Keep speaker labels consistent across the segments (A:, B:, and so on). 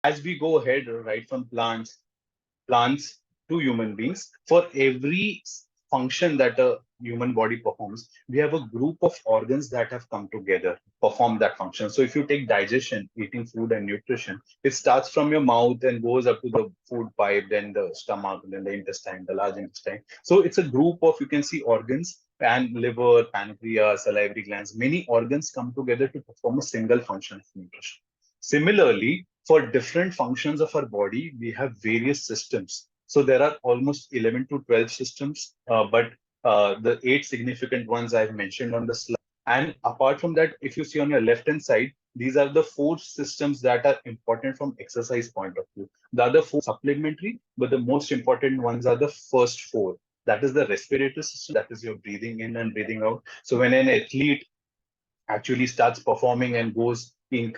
A: As we go ahead, right from plants to human beings, for every function that a human body performs, we have a group of organs that have come together perform that function. So if you take digestion, eating food and nutrition, it starts from your mouth and goes up to the food pipe, then the stomach, then the intestine, the large intestine. So it's a group of, you can see, organs and liver, pancreas, salivary glands. Many organs come together to perform a single function of nutrition. Similarly, for different functions of our body, we have various systems. So there are almost 11 to 12 systems, but the eight significant ones I've mentioned on the slide. And apart from that, if you see on your left-hand side, these are the four systems that are important from exercise point of view. The other four supplementary, but the most important ones are the first four. That is the respiratory system, that is your breathing in and breathing out. So when an athlete actually starts performing and goes in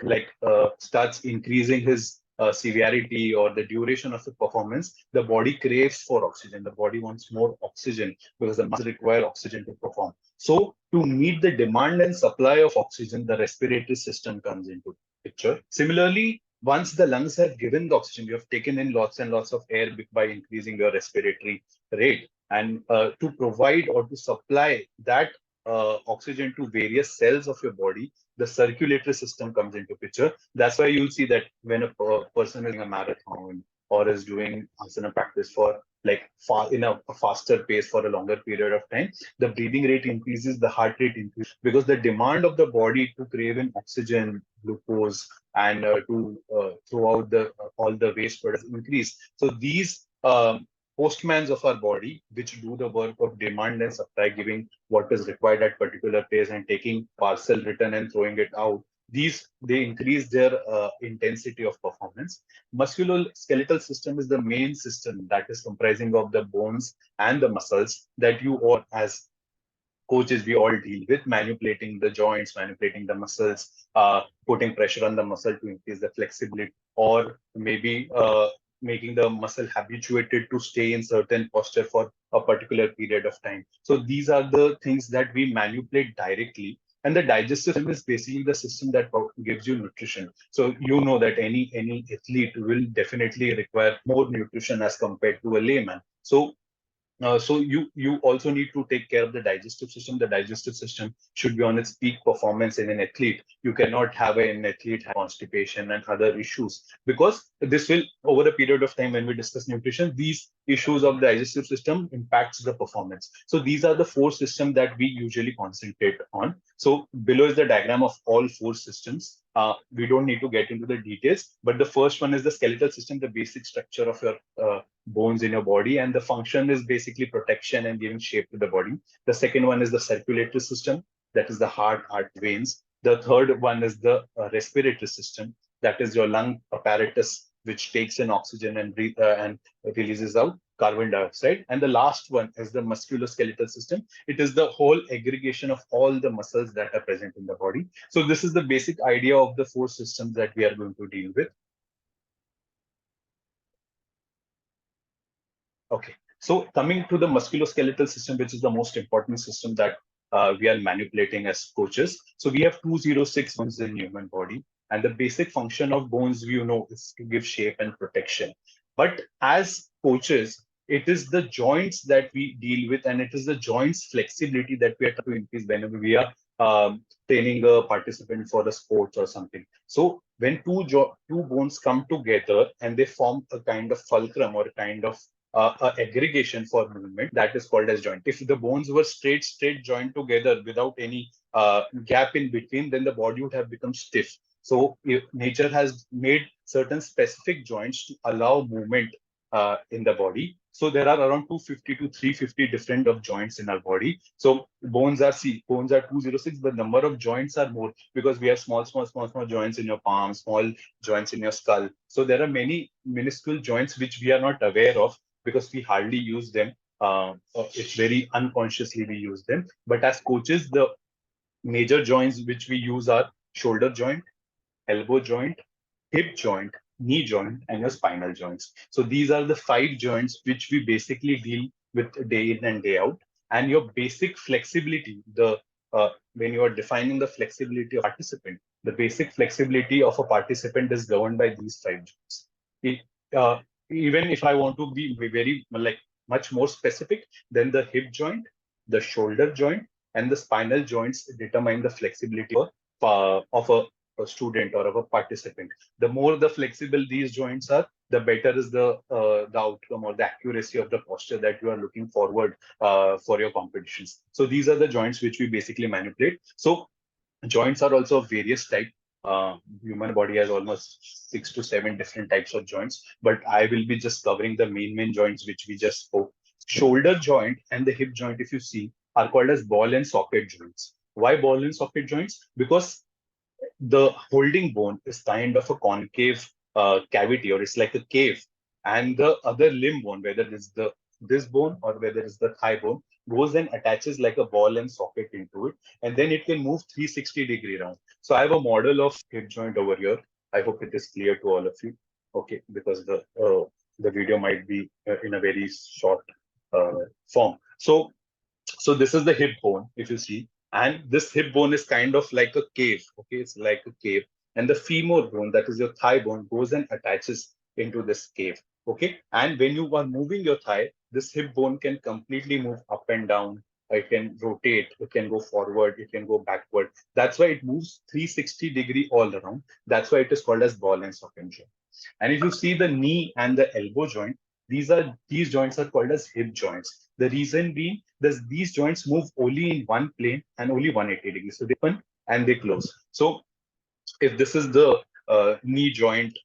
A: starts increasing his severity or the duration of the performance, the body craves for oxygen. The body wants more oxygen because the muscles require oxygen to perform. So to meet the demand and supply of oxygen, the respiratory system comes into picture. Similarly, once the lungs have given the oxygen, you have taken in lots and lots of air by increasing your respiratory rate, and to provide or to supply that oxygen to various cells of your body, the circulatory system comes into picture. That's why you'll see that when a person is doing a marathon or is doing asana practice for like far in a faster pace for a longer period of time, the breathing rate increases, the heart rate increases because the demand of the body to crave in oxygen, glucose, and to throw out the all the waste products increase. So these postmans of our body, which do the work of demand and supply, giving what is required at particular pace and taking parcel return and throwing it out. These they increase their intensity of performance. Musculoskeletal system is the main system that is comprising of the bones and the muscles that you all as coaches we all deal with, manipulating the joints, manipulating the muscles, putting pressure on the muscle to increase the flexibility, or maybe making the muscle habituated to stay in certain posture for a particular period of time. So these are the things that we manipulate directly. And the digestive system is basically the system that gives you nutrition. So you know that any athlete will definitely require more nutrition as compared to a layman. So you also need to take care of the digestive system. The digestive system should be on its peak performance in an athlete. You cannot have an athlete have constipation and other issues because this will, over a period of time when we discuss nutrition, these issues of the digestive system impacts the performance. So these are the four systems that we usually concentrate on. So below is the diagram of all four systems. We don't need to get into the details, but the first one is the skeletal system, the basic structure of your bones in your body, and the function is basically protection and giving shape to the body. The second one is the circulatory system, that is the heart veins. The third one is the respiratory system, that is your lung apparatus, which takes in oxygen and and releases out carbon dioxide. And the last one is the musculoskeletal system. It is the whole aggregation of all the muscles that are present in the body. So this is the basic idea of the four systems that we are going to deal with. Okay, so coming to the musculoskeletal system, which is the most important system that we are manipulating as coaches. So we have 206 bones in human body, and the basic function of bones, you know, is to give shape and protection. But as coaches, it is the joints that we deal with, and it is the joints flexibility that we are trying to increase whenever we are training a participant for the sports or something. So when two bones come together and they form a kind of fulcrum or a kind of aggregation for movement, that is called as joint. If the bones were straight joined together without any gap in between, then the body would have become stiff. So nature has made certain specific joints to allow movement in the body. So there are around 250 to 350 different of joints in our body. So bones are 206, but number of joints are more because we have small joints in your palm, small joints in your skull. So there are many minuscule joints which we are not aware of because we hardly use them. It's very unconsciously we use them. But as coaches, the major joints which we use are shoulder joint, elbow joint, hip joint, knee joint, and your spinal joints. So these are the five joints which we basically deal with day in and day out. And your basic flexibility, the when you are defining the flexibility of participant, The basic flexibility of a participant is governed by these five joints. It, uh, Even if I want to be very like much more specific, then the hip joint, the shoulder joint, and the spinal joints determine the flexibility of a student or of a participant. The more the flexible these joints are, the better is the outcome or the accuracy of the posture that you are looking forward for your competitions. So these are the joints which we basically manipulate. So joints are also of various type. Human body has almost 6 to 7 different types of joints, but I will be just covering the main joints which we just spoke. Shoulder joint and the hip joint, if you see, are called as ball and socket joints. Why ball and socket joints? Because the holding bone is kind of a concave cavity, or it's like a cave, and the other limb bone, whether it's the this bone or whether it's the thigh bone, goes and attaches like a ball and socket into it, and then it can move 360-degree round. So I have a model of hip joint over here. I hope it is clear to all of you. Okay, because the video might be in a very short uh, form. So this is the hip bone, if you see, and this hip bone is kind of like a cave. Okay, it's like a cave, and the femur bone, that is your thigh bone, goes and attaches into this cave. Okay, and when you are moving your thigh, this hip bone can completely move up and down. It can rotate, it can go forward, it can go backward. That's why it moves 360-degree all around. That's why it is called as ball and socket joint. And if you see the knee and the elbow joint, these joints are called as hip joints. The reason being, these joints move only in one plane and only 180 degrees. So they open and they close. So if this is the knee joint,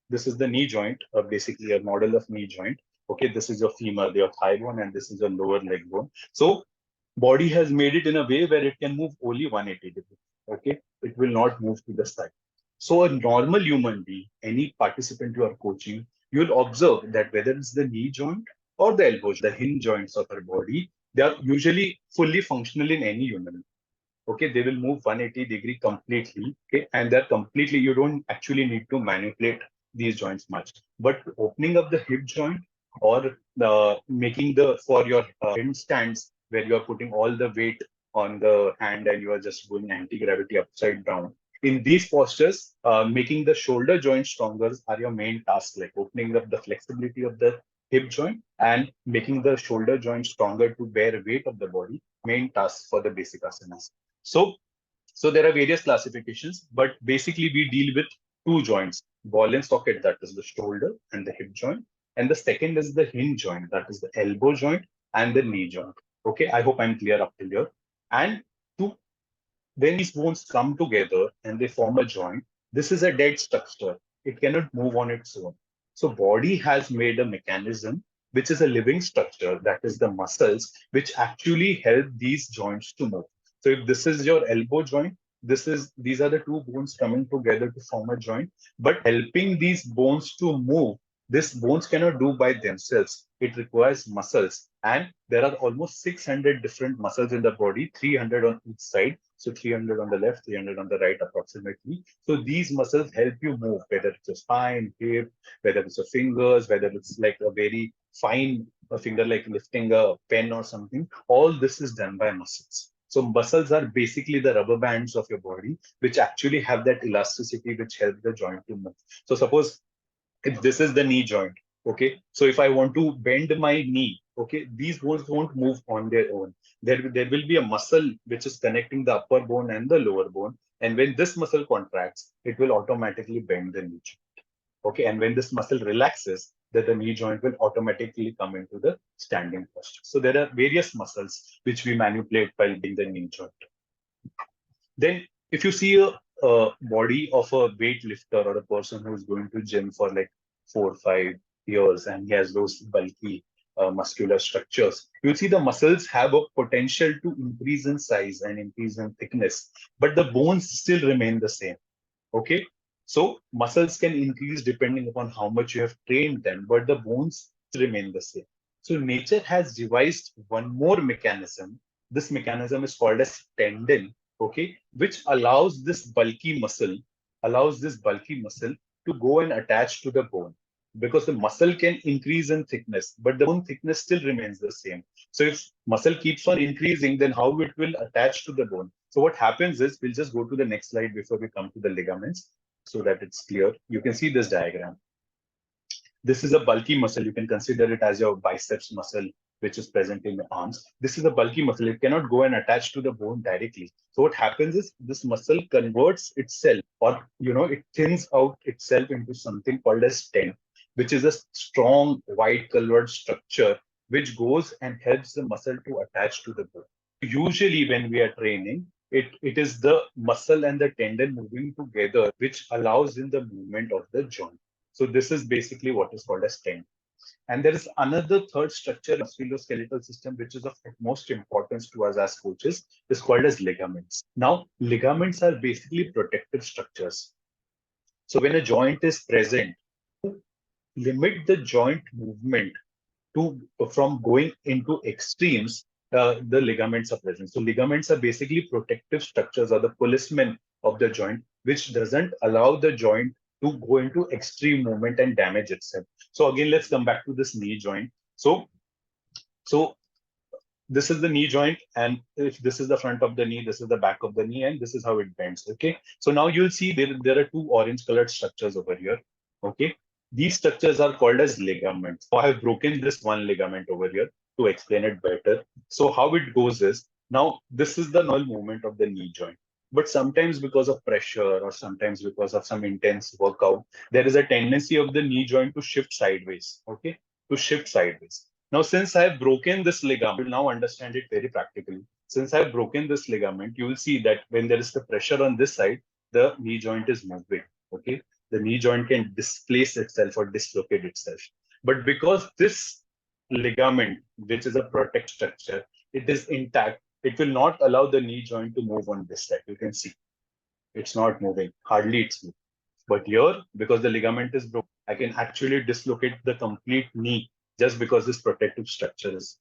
A: this is the knee joint, basically a model of knee joint. Okay, this is your femur, your thigh bone, and this is your lower leg bone. So body has made it in a way where it can move only 180 degrees. Okay, it will not move to the side. So a normal human being, any participant you are coaching, you will observe that whether it's the knee joint or the elbow, the hinge joints of our body, they are usually fully functional in any human. Okay, they will move 180-degree completely. Okay, and they're completely, you don't actually need to manipulate these joints much. But opening up the hip joint, or making the for your handstands, where you are putting all the weight on the hand and you are just going anti-gravity upside down, in these postures, making the shoulder joint stronger are your main task, like opening up the flexibility of the hip joint and making the shoulder joint stronger to bear weight of the body, main task for the basic asanas. So, there are various classifications, but basically we deal with two joints: ball and socket, that is the shoulder and the hip joint, and the second is the hinge joint, that is the elbow joint and the knee joint. Okay, I hope I'm clear up till here. And to when these bones come together and they form a joint, this is a dead structure. It cannot move on its own. So body has made a mechanism which is a living structure, that is the muscles, which actually help these joints to move. So if this is your elbow joint, these are the two bones coming together to form a joint, but helping these bones to move, these bones cannot do by themselves. It requires muscles. And there are almost 600 different muscles in the body, 300 on each side. So 300 on the left, 300 on the right, approximately. So these muscles help you move, whether it's a spine, hip, whether it's your fingers, whether it's like a very fine finger, like lifting a pen or something. All this is done by muscles. So muscles are basically the rubber bands of your body, which actually have that elasticity, which help the joint to move. So suppose if this is the knee joint, okay, so if I want to bend my knee, okay, these bones won't move on their own. There will be a muscle which is connecting the upper bone and the lower bone, and when this muscle contracts, it will automatically bend the knee joint. Okay, and when this muscle relaxes, then the knee joint will automatically come into the standing posture. So there are various muscles which we manipulate while being the knee joint. Then, if you see a body of a weightlifter or a person who is going to gym for like 4 or 5 years and he has those bulky muscular structures, you'll see the muscles have a potential to increase in size and increase in thickness, but the bones still remain the same. Okay, so muscles can increase depending upon how much you have trained them, but the bones remain the same. So nature has devised one more mechanism. This mechanism is called as tendon, okay, which allows this bulky muscle to go and attach to the bone, because the muscle can increase in thickness, but the bone thickness still remains the same. So if muscle keeps on increasing, then how it will attach to the bone? So what happens is, we'll just go to the next slide before we come to the ligaments so that it's clear. You can see this diagram. This is a bulky muscle. You can consider it as your biceps muscle, which is present in the arms. This is a bulky muscle. It cannot go and attach to the bone directly. So what happens is, this muscle converts itself, or it thins out itself into something called as tendon, which is a strong white colored structure which goes and helps the muscle to attach to the bone. Usually when we are training, it is the muscle and the tendon moving together which allows in the movement of the joint. So this is basically what is called as tendon. And there is another third structure in musculoskeletal system which is of utmost importance to us as coaches, is called as ligaments. Now, ligaments are basically protective structures. So when a joint is present, limit the joint movement to from going into extremes, the ligaments are present. So ligaments are basically protective structures, or the policemen of the joint, which doesn't allow the joint to go into extreme movement and damage itself. So again, let's come back to this knee joint. So this is the knee joint, and if this is the front of the knee, this is the back of the knee, and this is how it bends. Okay, so now you'll see there are two orange colored structures over here. Okay, these structures are called as ligaments. So I have broken this one ligament over here to explain it better. So how it goes is, now this is the normal movement of the knee joint, but sometimes because of pressure, or sometimes because of some intense workout, there is a tendency of the knee joint to shift sideways. Okay, to shift sideways. Now, since I have broken this ligament, you'll now understand it very practically. Since I have broken this ligament, you will see that when there is the pressure on this side, the knee joint is moving. Okay, the knee joint can displace itself or dislocate itself. But because this ligament, which is a protect structure, it is intact, it will not allow the knee joint to move on this side. You can see it's not moving, hardly it's moving. But here, because the ligament is broken, I can actually dislocate the complete knee just because this protective structure is.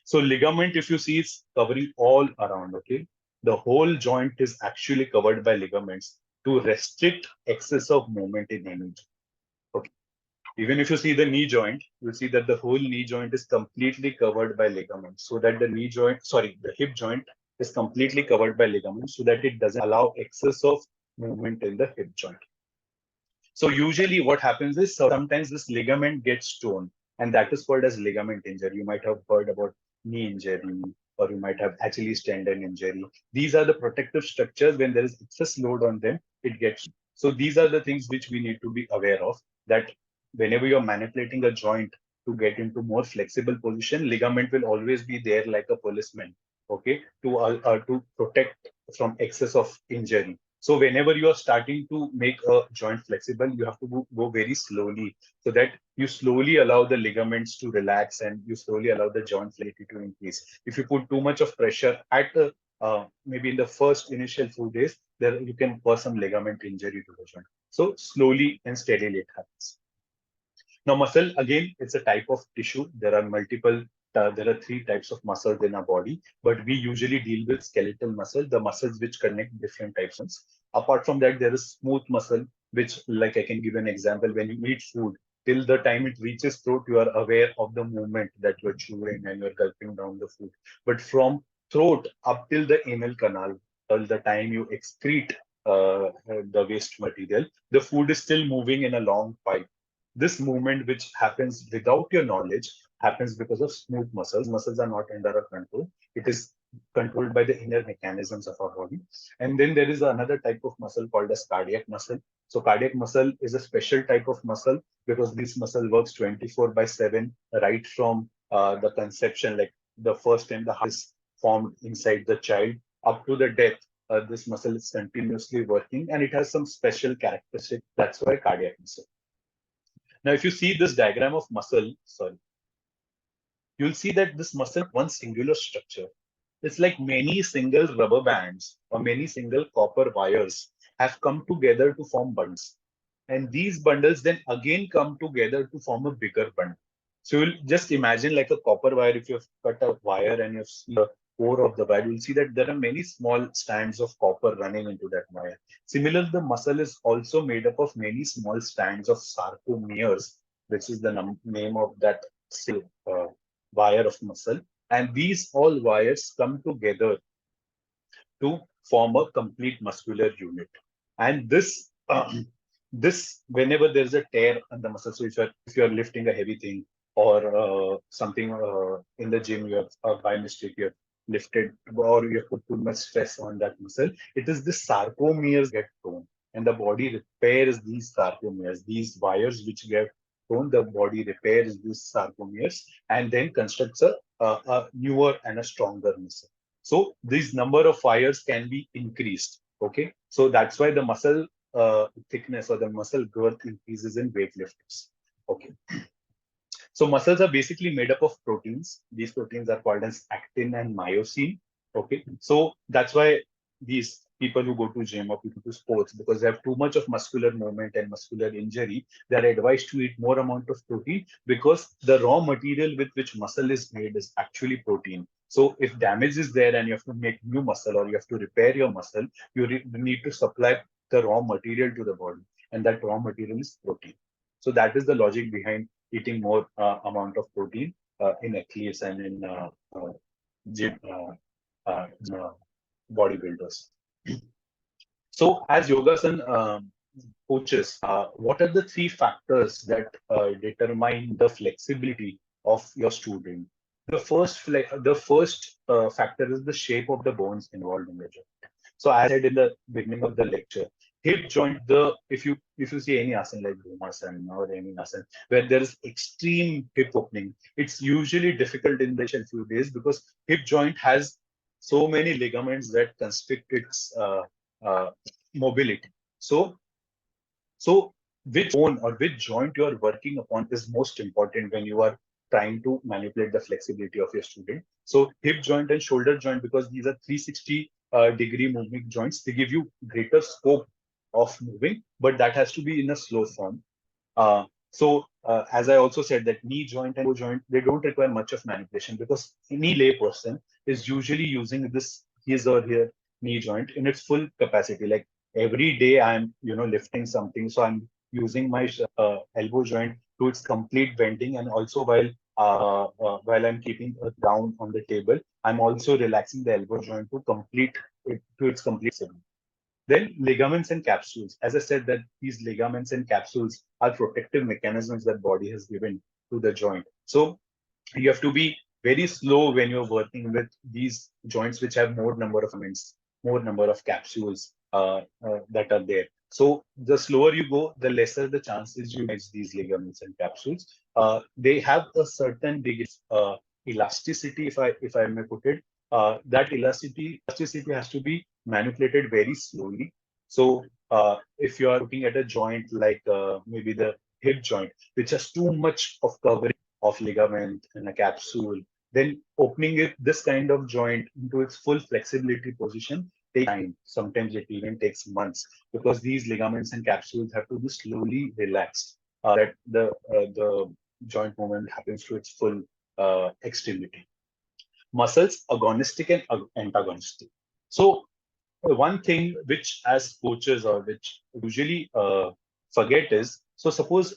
A: So ligament, if you see, is covering all around, okay? The whole joint is actually covered by ligaments to restrict excess of movement in any joint. Okay. Even if you see the knee joint, you'll see that the whole knee joint is completely covered by ligaments, so that the hip joint is completely covered by ligaments so that it doesn't allow excess of movement in the hip joint. So usually what happens is, sometimes this ligament gets torn, and that is called as ligament injury. You might have heard about knee injury, or you might have Achilles tendon injury. These are the protective structures. When there is excess load on them, it gets. So these are the things which we need to be aware of, that whenever you're manipulating a joint to get into more flexible position, ligament will always be there like a policeman, okay, to protect from excess of injury. So whenever you are starting to make a joint flexible, you have to go very slowly, so that you slowly allow the ligaments to relax and you slowly allow the joint flexibility to increase. If you put too much of pressure at the maybe in the first initial few days, there you can cause some ligament injury to the joint. So slowly and steadily it happens. Now, muscle, again, it's a type of tissue. There are three types of muscles in our body, but we usually deal with skeletal muscle, the muscles which connect different types of muscles. Apart from that, there is smooth muscle, which, like I can give an example, when you eat food, till the time it reaches throat, you are aware of the movement that you're chewing and you're gulping down the food. But from throat up till the anal canal, till the time you excrete the waste material, the food is still moving in a long pipe. This movement, which happens without your knowledge, happens because of smooth muscles. Muscles are not under our control. It is controlled by the inner mechanisms of our body. And then there is another type of muscle called as cardiac muscle. So cardiac muscle is a special type of muscle because this muscle works 24/7, right from the conception, like the first time the heart is formed inside the child, up to the death. This muscle is continuously working, and it has some special characteristics. That's why cardiac muscle. Now, if you see this diagram of muscle, sorry, you'll see that this muscle one singular structure. It's like many single rubber bands or many single copper wires have come together to form bundles. And these bundles then again come together to form a bigger bundle. So you'll just imagine like a copper wire. If you've cut a wire and you see the core of the wire, you'll see that there are many small strands of copper running into that wire. Similarly, the muscle is also made up of many small strands of sarcomeres, which is the name of that uh, wire of muscle. And these all wires come together to form a complete muscular unit. And this whenever there's a tear on the muscle, so if you're lifting a heavy thing or something in the gym, you have by mistake you have lifted or you have put too much stress on that muscle, it is this sarcomeres get torn, and the body repairs these sarcomeres, these wires which get torn. The body repairs these sarcomeres and then constructs a newer and a stronger muscle. So these number of wires can be increased. Okay, so that's why the muscle thickness or the muscle girth increases in weightlifters. Okay, so muscles are basically made up of proteins. These proteins are called as actin and myosin. Okay, so that's why these people who go to gym or people to sports, because they have too much of muscular movement and muscular injury, they are advised to eat more amount of protein, because the raw material with which muscle is made is actually protein. So if damage is there and you have to make new muscle or you have to repair your muscle, you need to supply the raw material to the body, and that raw material is protein. So that is the logic behind eating more amount of protein in athletes and in gym bodybuilders. So, as Yogasan coaches, what are the three factors that determine the flexibility of your student? The first factor is the shape of the bones involved in the joint. So, as I said in the beginning of the lecture, hip joint. If you see any asana like Yogasana or any asana where there is extreme hip opening, it's usually difficult in the initial few days because hip joint has so many ligaments that constrict its uh, mobility. So, which bone or which joint you are working upon is most important when you are trying to manipulate the flexibility of your student. So, hip joint and shoulder joint, because these are 360 degree moving joints, they give you greater scope of moving, but that has to be in a slow form. So, as I also said, that knee joint and elbow joint, they don't require much of manipulation because any lay person is usually using this his or her knee joint in its full capacity. Like every day, I'm lifting something, so I'm using my elbow joint to its complete bending, and also while I'm keeping it down on the table, I'm also relaxing the elbow joint to complete it to its complete segment. Then ligaments and capsules. As I said, that these ligaments and capsules are protective mechanisms that body has given to the joint. So you have to be very slow when you're working with these joints which have more number of ligaments, more number of capsules that are there. So the slower you go, the lesser the chances you damage these ligaments and capsules. They have a certain degree of elasticity, if I may put it. That elasticity has to be manipulated very slowly. So if you are looking at a joint like maybe the hip joint, which has too much of covering of ligament and a capsule, then opening this kind of joint into its full flexibility position takes time. Sometimes it even takes months because these ligaments and capsules have to be slowly relaxed. That the joint movement happens to its full extremity. Muscles agonistic and antagonistic. So one thing which as coaches or which usually forget is, so suppose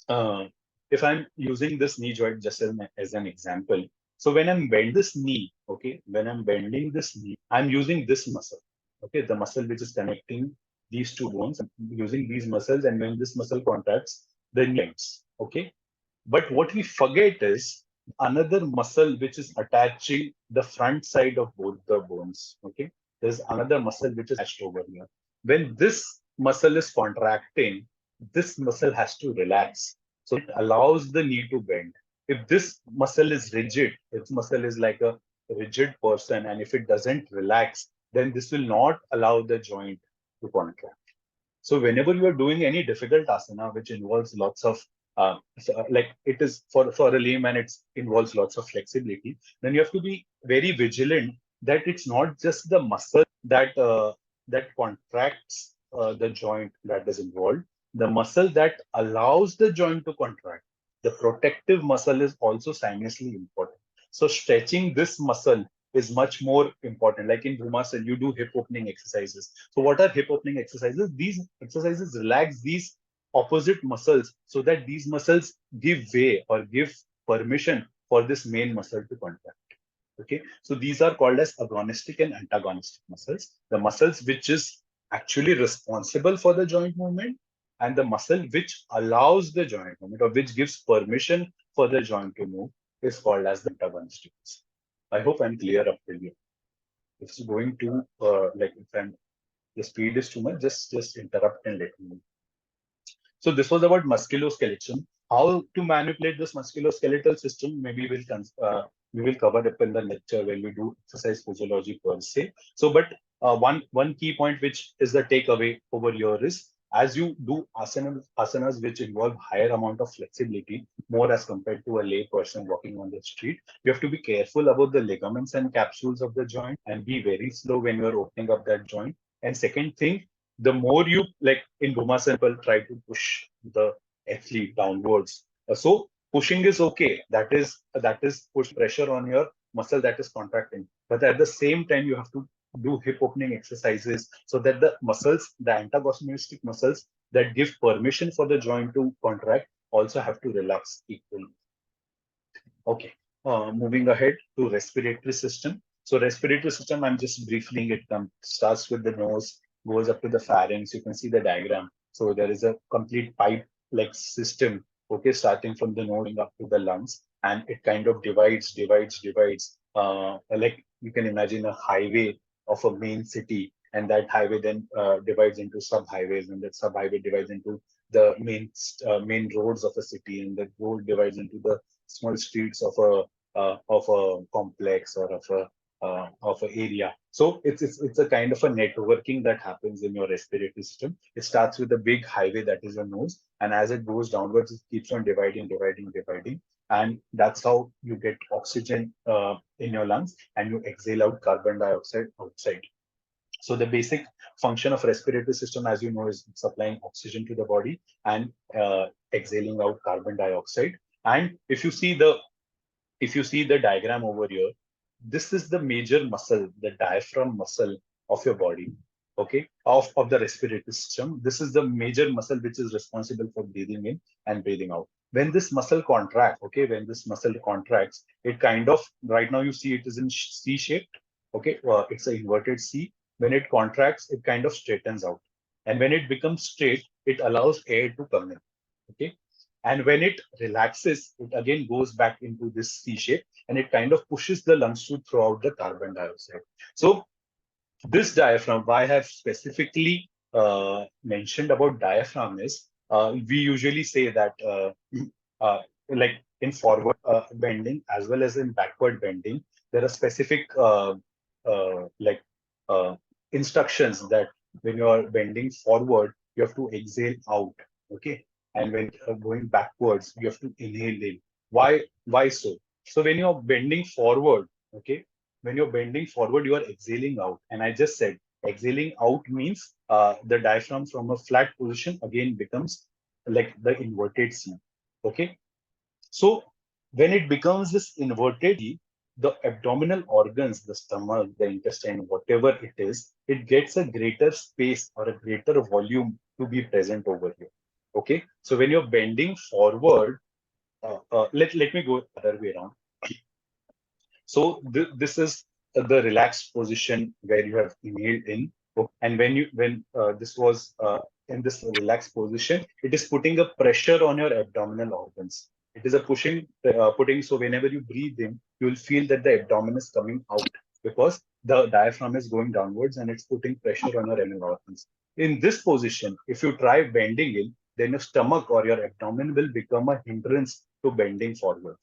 A: uh, if I'm using this knee joint just as an example, so when I'm bending this knee, okay, when I'm bending this knee, I'm using this muscle, okay, the muscle which is connecting these two bones. I'm using these muscles, and when this muscle contracts, the knee bends, okay. But what we forget is another muscle which is attaching the front side of both the bones. Okay, there's another muscle which is attached over here. When this muscle is contracting, this muscle has to relax. So it allows the knee to bend. If this muscle is rigid, if this muscle is like a rigid person, and if it doesn't relax, then this will not allow the joint to contract. So whenever you are doing any difficult asana, which involves lots of like it is for a layman, it involves lots of flexibility. Then you have to be very vigilant that it's not just the muscle that contracts the joint that is involved. The muscle that allows the joint to contract, the protective muscle, is also simultaneously important. So stretching this muscle is much more important. Like in Bhumasana, you do hip opening exercises. So what are hip opening exercises? These exercises relax these opposite muscles so that these muscles give way or give permission for this main muscle to contract. Okay, so these are called as agonistic and antagonistic muscles. The muscles which is actually responsible for the joint movement, and the muscle which allows the joint movement or which gives permission for the joint to move is called as the antagonistic muscle. I hope I'm clear up till you. If it's going to like if I'm the speed is too much, just interrupt and let me know. So this was about musculoskeleton. How to manipulate this musculoskeletal system? Maybe we will cover it in the lecture when we do exercise physiology per se. So, but one key point which is the takeaway over here is as you do asanas which involve higher amount of flexibility, more as compared to a lay person walking on the street, you have to be careful about the ligaments and capsules of the joint and be very slow when you are opening up that joint. And second thing, the more you like in Bhumasan, people try to push the athlete downwards. So pushing is okay. That is push pressure on your muscle that is contracting. But at the same time, you have to do hip opening exercises so that the muscles, the antagonistic muscles that give permission for the joint to contract, also have to relax equally. Okay, moving ahead to respiratory system. So respiratory system, I'm just briefly it starts with the nose, goes up to the pharynx. You can see the diagram. So there is a complete pipe-like system, okay, starting from the nose up to the lungs, and it kind of divides. Like you can imagine a highway of a main city, and that highway then divides into sub-highways, and that sub-highway divides into the main roads of a city, and that road divides into the small streets of a complex or of an area. So it's a kind of a networking that happens in your respiratory system. It starts with a big highway that is your nose, and as it goes downwards, it keeps on dividing, and that's how you get oxygen in your lungs, and you exhale out carbon dioxide outside. So the basic function of respiratory system, as you know, is supplying oxygen to the body and exhaling out carbon dioxide. And if you see the diagram over here, this is the major muscle, the diaphragm muscle of your body, okay, of the respiratory system. This is the major muscle which is responsible for breathing in and breathing out. When this muscle contracts, okay, when this muscle contracts, it kind of, right now you see it is in C shaped, okay, it's an inverted C. When it contracts, it kind of straightens out. And when it becomes straight, it allows air to come in, okay. And when it relaxes, it again goes back into this C shape and it kind of pushes the lungs to throw out the carbon dioxide. So this diaphragm, why I have specifically mentioned about diaphragm is we usually say that like in forward bending as well as in backward bending, there are specific like uh, instructions that when you are bending forward, you have to exhale out, okay, and when going backwards, you have to inhale in. Why so? So when you're bending forward, okay, when you're bending forward, you are exhaling out. And I just said exhaling out means the diaphragm from a flat position again becomes like the inverted C. Okay. So when it becomes this inverted C, the abdominal organs, the stomach, the intestine, whatever it is, it gets a greater space or a greater volume to be present over here. Okay. So when you're bending forward, let me go the other way around. So this is the relaxed position where you have inhaled in. And when this was in this relaxed position, it is putting a pressure on your abdominal organs. It is a putting. So whenever you breathe in, you will feel that the abdomen is coming out because the diaphragm is going downwards and it's putting pressure on your abdominal organs. In this position, if you try bending in, then your stomach or your abdomen will become a hindrance to bending forward.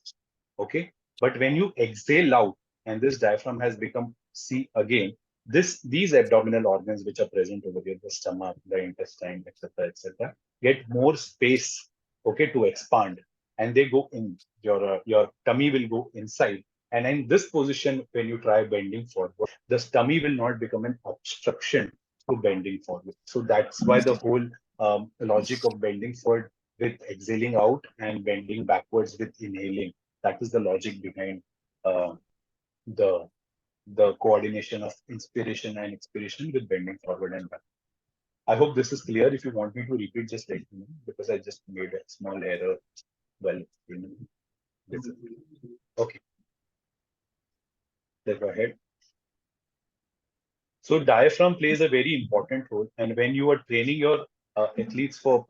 A: Okay. But when you exhale out and this diaphragm has become C again, these abdominal organs which are present over here, the stomach, the intestine, etc., get more space, okay, to expand, and they go in. Your tummy will go inside, and in this position, when you try bending forward, the tummy will not become an obstruction to bending forward. So that's why the whole logic of bending forward with exhaling out and bending backwards with inhaling, that is the logic behind uh, the coordination of inspiration and expiration with bending forward and back. I hope this is clear. If you want me to repeat, just let me know because I just made a small error. Well, this is, okay. Let's go ahead. So diaphragm plays a very important role, and when you are training your athletes for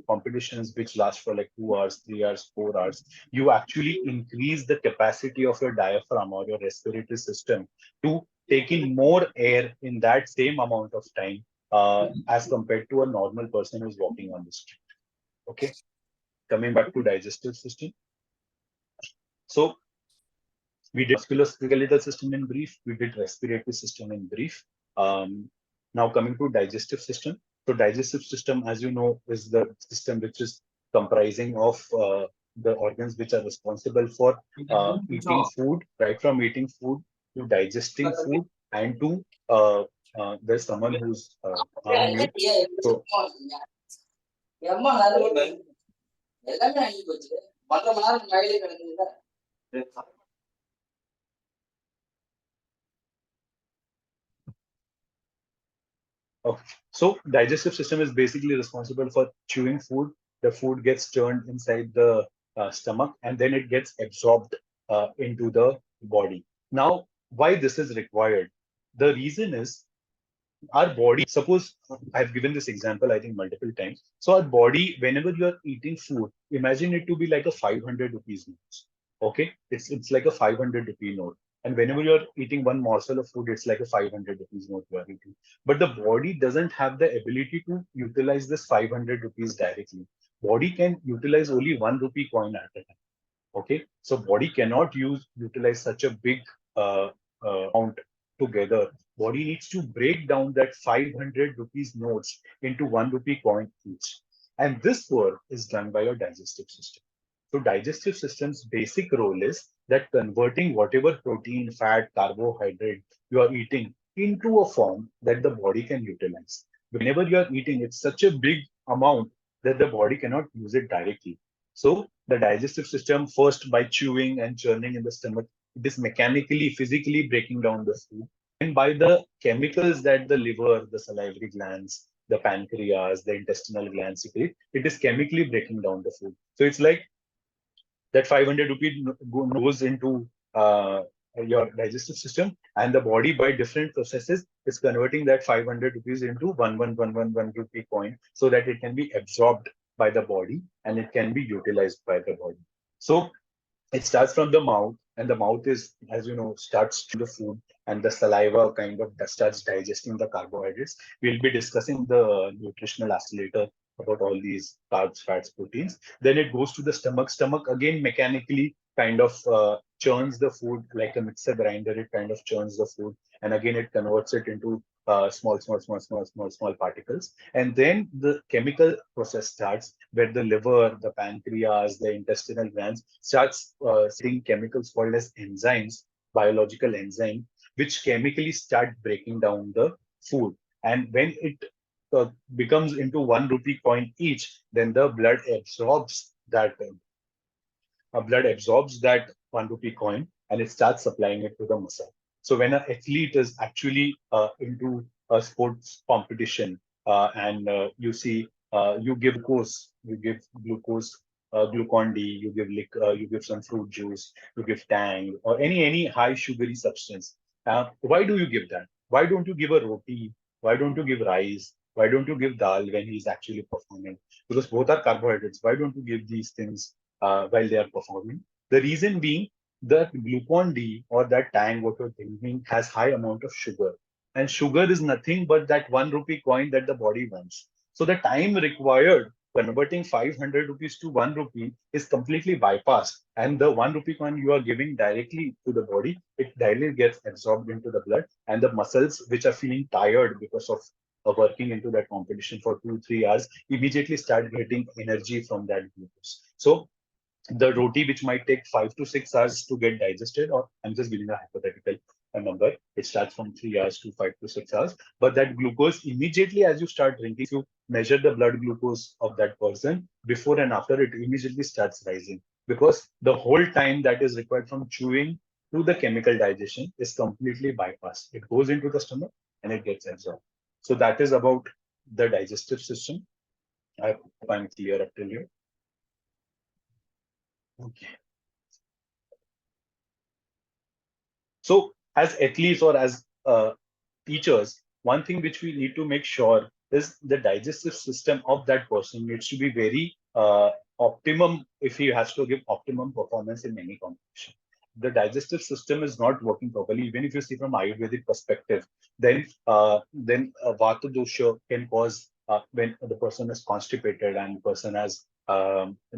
A: competitions which last for like 2 hours, 3 hours, 4 hours, you actually increase the capacity of your diaphragm or your respiratory system to take in more air in that same amount of time as compared to a normal person who's walking on the street. Okay, coming back to digestive system. So we did musculoskeletal system in brief. We did respiratory system in brief. Now coming to digestive system. So digestive system, as you know, is the system which is comprising of the organs which are responsible for eating food, right from eating food to digesting food and to there's someone who's on mute. So okay. So digestive system is basically responsible for chewing food. The food gets turned inside the stomach and then it gets absorbed into the body. Now, why this is required? The reason is our body, suppose I've given this example, I think multiple times. So our body, whenever you're eating food, imagine it to be like a 500 rupees note. Okay, it's like a 500 rupee note. And whenever you're eating one morsel of food, it's like a 500 rupees note you are eating. But the body doesn't have the ability to utilize this 500 rupees directly. Body can utilize only 1 rupee coin at a time. Okay, so body cannot utilize such a big uh, amount together. Body needs to break down that 500 rupees notes into 1 rupee coin each, and this work is done by your digestive system. So digestive system's basic role is that converting whatever protein, fat, carbohydrate you are eating into a form that the body can utilize. Whenever you are eating, it's such a big amount that the body cannot use it directly. So the digestive system, first by chewing and churning in the stomach, it is mechanically, physically breaking down the food. And by the chemicals that the liver, the salivary glands, the pancreas, the intestinal glands secrete, it is chemically breaking down the food. So it's like that 500 rupees goes into your digestive system, and the body by different processes is converting that 500 rupees into 11111 rupee coin so that it can be absorbed by the body and it can be utilized by the body. So it starts from the mouth, and the mouth is, as you know, starts to the food, and the saliva kind of starts digesting the carbohydrates. We'll be discussing the nutritional accelerator about all these carbs, fats, proteins. Then it goes to the stomach. Stomach again mechanically kind of churns the food like a mixer grinder. It kind of churns the food, and again it converts it into small particles. And then the chemical process starts where the liver, the pancreas, the intestinal glands starts seeing chemicals called as enzymes, biological enzyme, which chemically start breaking down the food. And when it becomes into 1 rupee coin each, then the blood absorbs that 1 rupee coin and it starts supplying it to the muscle. So when an athlete is actually into a sports competition and you see you give glucose, glucon D, you give some fruit juice, you give Tang or any high sugary substance. Why do you give that? Why don't you give a roti? Why don't you give rice? Why don't you give dal when he's actually performing? Because both are carbohydrates. Why don't you give these things while they are performing? The reason being that glucon D or that Tang what you're drinking has high amount of sugar. And sugar is nothing but that 1 rupee coin that the body wants. So the time required converting 500 rupees to 1 rupee is completely bypassed. And the 1 rupee coin you are giving directly to the body, it directly gets absorbed into the blood. And the muscles which are feeling tired because of working into that competition for 2, 3 hours immediately start getting energy from that glucose. So the roti, which might take 5 to 6 hours to get digested, or I'm just giving a hypothetical number, it starts from 3 hours to 5 to 6 hours. But that glucose immediately, as you start drinking, if you measure the blood glucose of that person before and after, it immediately starts rising because the whole time that is required from chewing to the chemical digestion is completely bypassed. It goes into the stomach and it gets absorbed. So that is about the digestive system. I hope I'm clear up till here. Okay. So as athletes or as teachers, one thing which we need to make sure is the digestive system of that person needs to be very optimum if he has to give optimum performance in any competition. The digestive system is not working properly. Even if you see from Ayurvedic perspective, then Vata dosha can cause when the person is constipated and the person has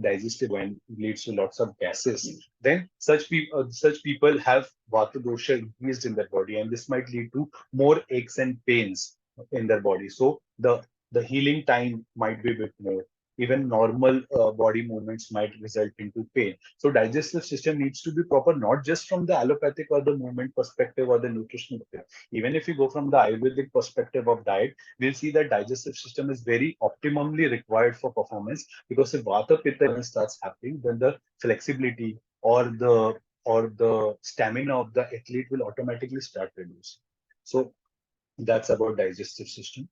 A: digestive and leads to lots of gases. Then such people have Vata dosha increased in their body, and this might lead to more aches and pains in their body. So the healing time might be a bit more. Even normal body movements might result into pain. So digestive system needs to be proper, not just from the allopathic or the movement perspective or the nutritional perspective. Even if you go from the Ayurvedic perspective of diet, we'll see that digestive system is very optimally required for performance, because if Vata Pitta starts happening, then the flexibility or the stamina of the athlete will automatically start reducing. So that's about digestive system.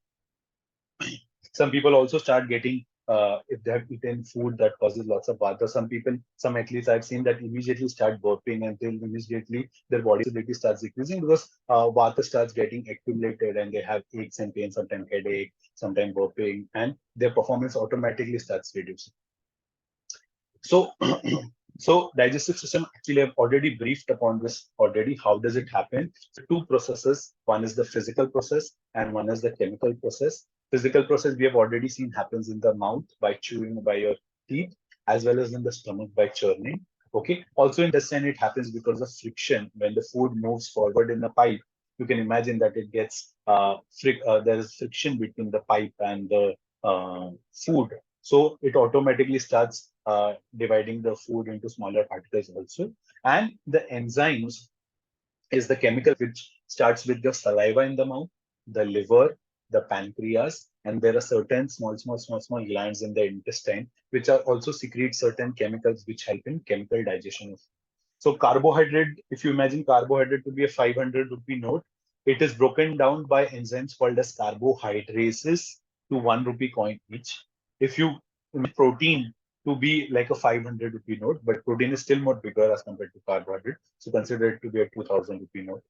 A: Some people also start getting if they have eaten food that causes lots of vata. Some athletes I've seen that immediately start burping, and then immediately their body ability starts decreasing because vata starts getting accumulated and they have aches and pains, sometimes headache, sometimes burping, and their performance automatically starts reducing. So, so digestive system, actually, I've already briefed upon this already. How does it happen? So two processes. One is the physical process and one is the chemical process. Physical process we have already seen happens in the mouth by chewing by your teeth, as well as in the stomach by churning. Okay. Also in intestine, it happens because of friction. When the food moves forward in the pipe, you can imagine that it gets there is friction between the pipe and the food, so it automatically starts dividing the food into smaller particles also. And the enzymes is the chemical which starts with the saliva in the mouth, the liver, the pancreas, and there are certain small glands in the intestine which are also secrete certain chemicals which help in chemical digestion. So carbohydrate, if you imagine carbohydrate to be a 500 rupee note, it is broken down by enzymes called as carbohydrases to 1 rupee coin each. If you imagine protein to be like a 500 rupee note, but protein is still more bigger as compared to carbohydrate, so consider it to be a 2000 rupee note.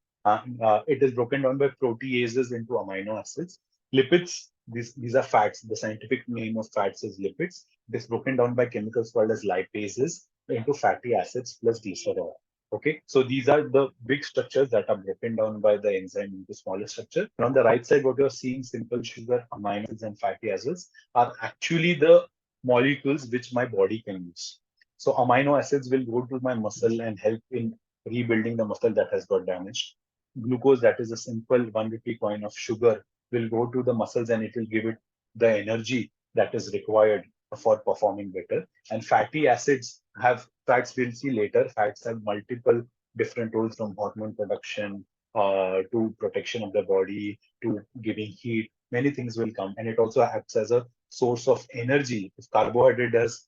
A: It is broken down by proteases into amino acids. Lipids, these are fats. The scientific name of fats is lipids. It is broken down by chemicals called as lipases into fatty acids plus glycerol. Okay, so these are the big structures that are broken down by the enzyme into smaller structure. And on the right side, what you're seeing, simple sugar, amino acids, and fatty acids, are actually the molecules which my body can use. So amino acids will go to my muscle and help in rebuilding the muscle that has got damaged. Glucose, that is a simple 1 rupee coin of sugar, will go to the muscles and it will give it the energy that is required for performing better. And fatty acids have fats we'll see later. Fats have multiple different roles, from hormone production to protection of the body to giving heat. Many things will come, and it also acts as a source of energy. If carbohydrate is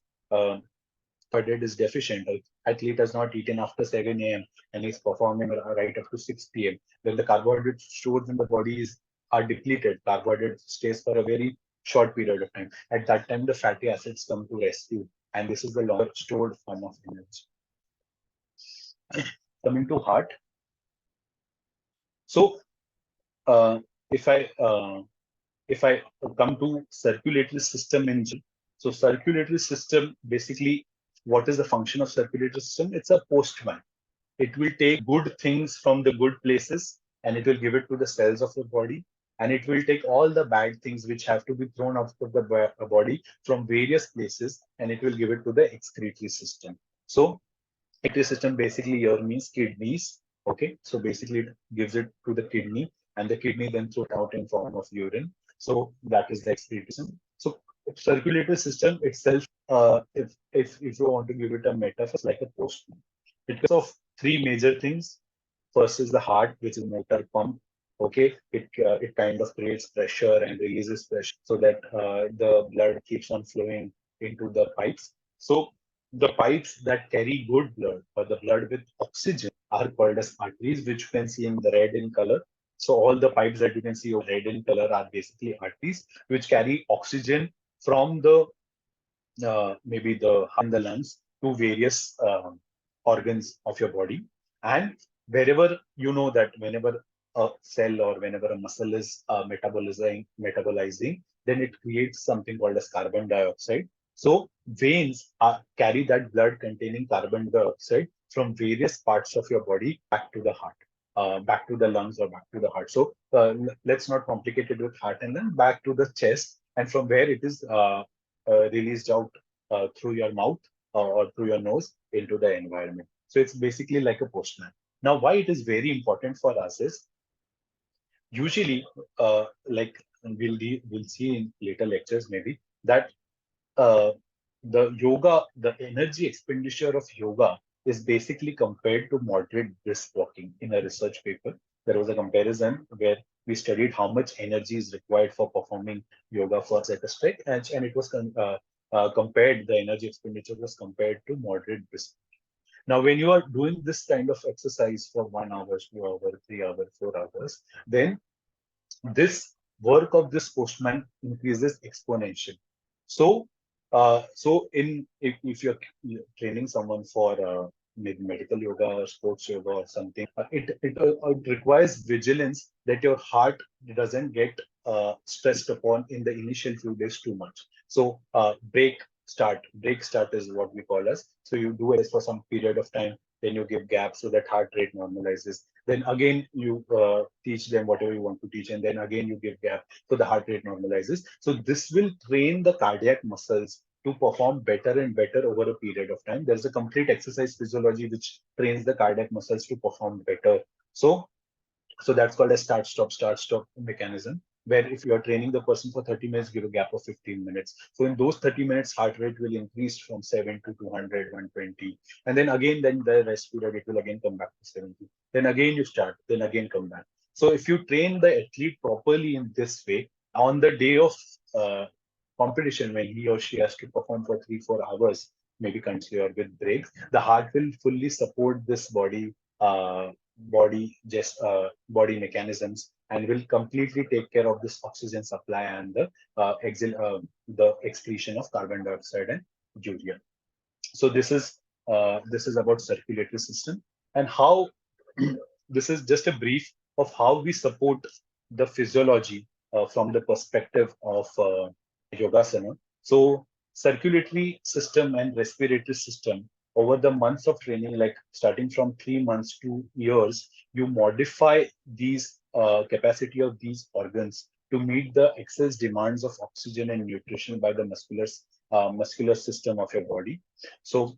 A: deficient, or athlete has not eaten after 7 a.m. and is performing right up to 6 p.m., then the carbohydrate stores in the body are depleted. Carbohydrate stays for a very short period of time. At that time, the fatty acids come to rescue, and this is the longer stored form of energy. Coming to heart. So, uh, if I uh, if I come to circulatory system in general, so circulatory system, basically, what is the function of circulatory system? It's a postman. It will take good things from the good places and it will give it to the cells of the body. And it will take all the bad things which have to be thrown out of the body from various places and it will give it to the excretory system. So excretory system basically here means kidneys. Okay, so basically it gives it to the kidney and the kidney then throws it out in form of urine. So that is the excretory system. So circulatory system itself, if you want to give it a metaphor, it's like a postman. It consists of three major things. First is the heart, which is motor pump. Okay, it kind of creates pressure and releases pressure so that the blood keeps on flowing into the pipes. So the pipes that carry good blood or the blood with oxygen are called as arteries, which you can see in the red in color. So all the pipes that you can see of red in color are basically arteries, which carry oxygen from the maybe the heart and the lungs to various organs of your body. And wherever you know that whenever a cell or whenever a muscle is metabolizing, then it creates something called as carbon dioxide. So veins carry that blood containing carbon dioxide from various parts of your body back to the heart, back to the lungs or back to the heart. So let's not complicate it with heart and then back to the chest, and from where it is released out through your mouth or through your nose into the environment. So it's basically like a postman. Now, why it is very important for us is usually, like we'll see in later lectures maybe that uh, the energy expenditure of yoga is basically compared to moderate brisk walking. In a research paper, there was a comparison where we studied how much energy is required for performing yoga for set a stretch, and it was compared, the energy expenditure was compared to moderate brisk. Now, when you are doing this kind of exercise for 1 hour, 2 hours, 3 hours, 4 hours, then this work of this postman increases exponentially. So, if you're training someone for maybe medical yoga or sports yoga or something, it requires vigilance that your heart doesn't get stressed upon in the initial few days too much. So, break start is what we call as. So you do it for some period of time, then you give gaps so that heart rate normalizes. Then again, you teach them whatever you want to teach, and then again you give gap so the heart rate normalizes. So this will train the cardiac muscles to perform better and better over a period of time. There's a complete exercise physiology which trains the cardiac muscles to perform better. So that's called a start stop mechanism, where if you're training the person for 30 minutes, give a gap of 15 minutes. So in those 30 minutes, heart rate will increase from 7 to 200, 120. And then again, then the rest period, it will again come back to 70. Then again you start, then again come back. So if you train the athlete properly in this way, on the day of uh, competition, when he or she has to perform for 3, 4 hours, maybe continuously or with breaks, the heart will fully support this body mechanisms and will completely take care of this oxygen supply and the excretion of carbon dioxide and urea. So this is about circulatory system, and how this is just a brief of how we support the physiology from the perspective of yogasana. So circulatory system and respiratory system, over the months of training, like starting from 3 months to years, you modify these capacity of these organs to meet the excess demands of oxygen and nutrition by the muscular system of your body. So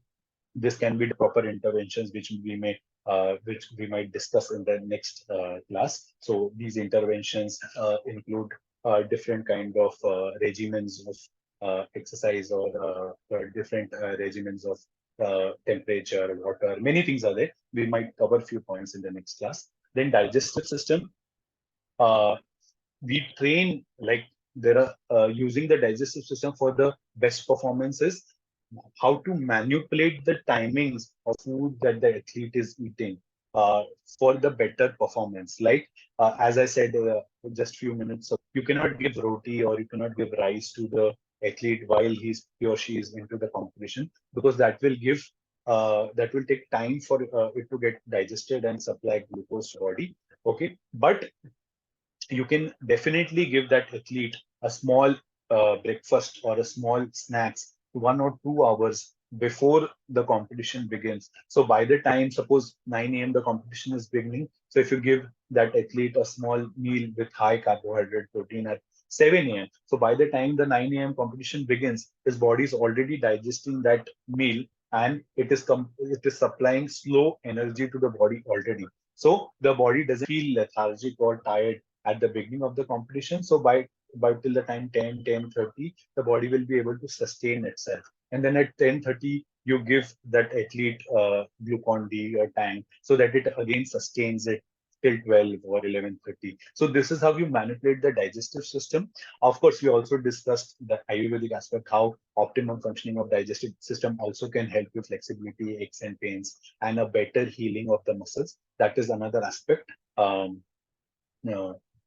A: this can be the proper interventions which we might discuss in the next class. So these interventions include different kind of regimens of exercise or different regimens of temperature, water. Many things are there. We might cover a few points in the next class. Then digestive system. Uh, we train like there are using the digestive system for the best performances, how to manipulate the timings of food that the athlete is eating for the better performance. Like as I said just few minutes ago, you cannot give roti or you cannot give rice to the athlete while he or she is into the competition, because that will take time for it to get digested and supply glucose to body. Okay, but you can definitely give that athlete a small breakfast or a small snacks 1 or 2 hours before the competition begins. So by the time, suppose 9 a.m. the competition is beginning, so if you give that athlete a small meal with high carbohydrate protein at 7 a.m., so by the time the 9 a.m. competition begins, his body is already digesting that meal, and it is supplying slow energy to the body already. So the body doesn't feel lethargic or tired at the beginning of the competition. So by till the time 10:30, the body will be able to sustain itself. And then at 10:30, you give that athlete glucon D or tank so that it again sustains it till 12 or 11:30. So this is how you manipulate the digestive system. Of course, we also discussed the Ayurvedic aspect, how optimum functioning of digestive system also can help with flexibility, aches and pains, and a better healing of the muscles. That is another aspect. Uh,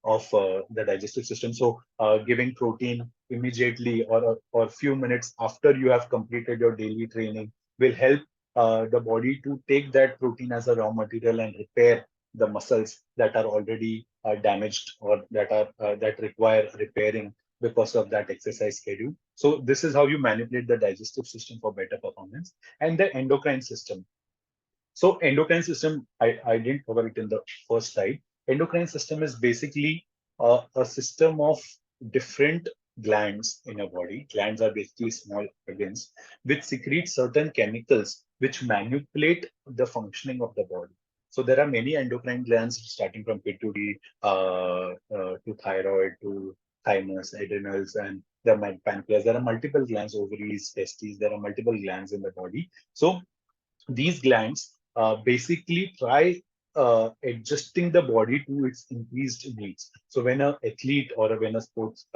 A: of the digestive system. So giving protein immediately or few minutes after you have completed your daily training will help the body to take that protein as a raw material and repair the muscles that are already damaged or that require repairing because of that exercise schedule. So this is how you manipulate the digestive system for better performance. And the endocrine system. So endocrine system, I didn't cover it in the first slide. Endocrine system is basically a system of different glands in your body. Glands are basically small organs which secrete certain chemicals which manipulate the functioning of the body. So there are many endocrine glands starting from pituitary to thyroid to thymus, adrenals, and the pancreas. There are multiple glands, ovaries, testes. There are multiple glands in the body. So these glands basically try adjusting the body to its increased needs. So when an athlete or when a sports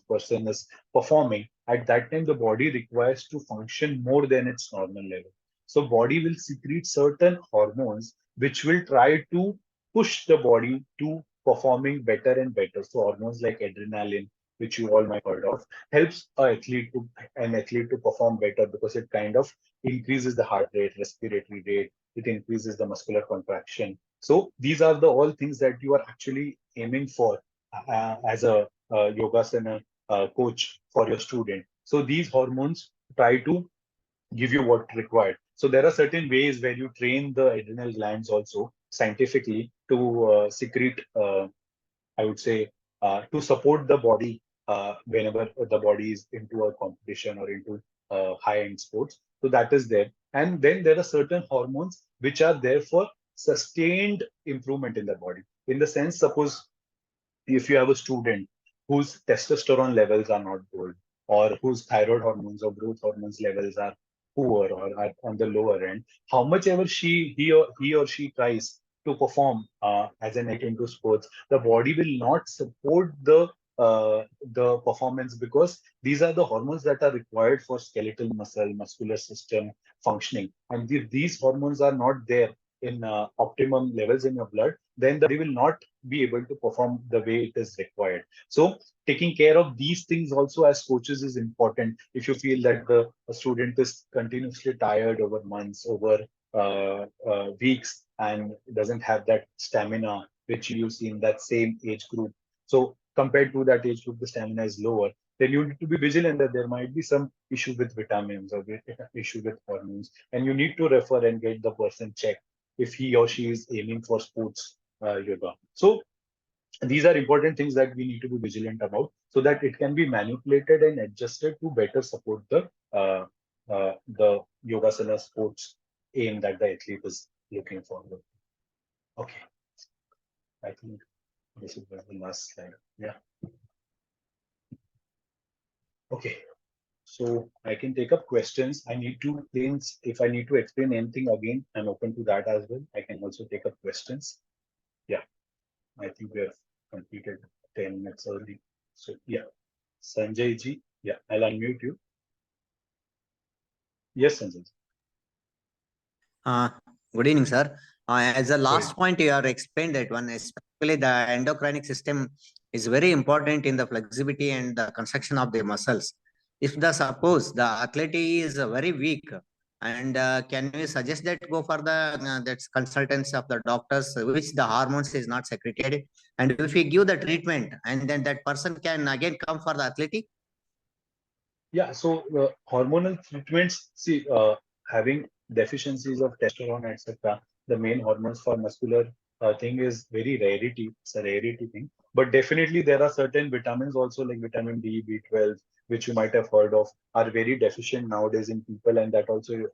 A: person is performing, at that time the body requires to function more than its normal level. So body will secrete certain hormones which will try to push the body to performing better and better. So hormones like adrenaline, which you all might heard of, helps an athlete to perform better because it kind of increases the heart rate, respiratory rate, it increases the muscular contraction. So these are the all things that you are actually aiming for as a yogasana coach for your student. So these hormones try to give you what required. So there are certain ways where you train the adrenal glands also scientifically to secrete I would say, to support the body whenever the body is into a competition or into high-end sports. So that is there. And then there are certain hormones which are there for sustained improvement in the body. In the sense, suppose if you have a student whose testosterone levels are not good, or whose thyroid hormones or growth hormones levels are poor or are on the lower end, how much ever he or she tries to perform as an athlete into sports, the body will not support the performance because these are the hormones that are required for skeletal muscle, muscular system functioning. And if these hormones are not there in optimum levels in your blood, then the body will not be able to perform the way it is required. So taking care of these things also as coaches is important. If you feel that the a student is continuously tired over months, over weeks, and doesn't have that stamina which you see in that same age group. So compared to that age group, the stamina is lower. Then you need to be vigilant that there might be some issue with vitamins or issue with hormones, and you need to refer and get the person checked if he or she is aiming for sports yoga. So these are important things that we need to be vigilant about so that it can be manipulated and adjusted to better support the yogasana sports aim that the athlete is looking forward. Okay, I think this is the last slide. Yeah. Okay. So I can take up questions. I need to things if I need to explain anything again, I'm open to that as well. I can also take up questions. Yeah, I think we have completed 10 minutes early. So yeah. Sanjay ji, yeah, I'll unmute you. Yes, Sanjay ji.
B: Uh, Good evening, sir. As a
A: Good.
B: last point, you have explained that one, especially the endocrine system is very important in the flexibility and the construction of the muscles. If the suppose the athlete is very weak, and can we suggest that go for the that's consultants of the doctors, which the hormones is not secreted, and if we give the treatment, and then that person can again come for the athletic.
A: Yeah, so hormonal treatments, see, having deficiencies of testosterone, etc., the main hormones for muscular thing is very rarity. It's a rarity thing. But definitely there are certain vitamins also like vitamin D, B12, which you might have heard of, are very deficient nowadays in people, and that also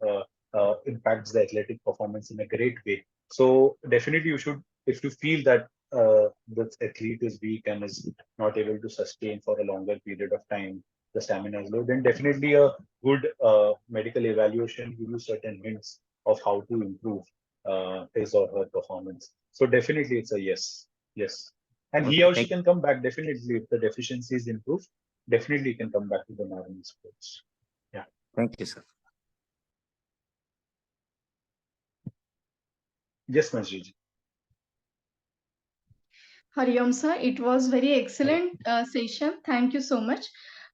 A: impacts the athletic performance in a great way. So definitely you should, if you feel that the athlete is weak and is not able to sustain for a longer period of time, the stamina is low, then definitely a good medical evaluation gives you certain hints of how to improve his or her performance. So definitely it's a yes. Yes. And he
B: Okay,
A: or she can come back definitely if the deficiencies improve. Definitely can come back to the normal sports. Yeah.
B: thank you, sir.
A: Yes, Masjid.
C: Hariom sir, it was very
A: Hello.
C: excellent session. Thank you so much.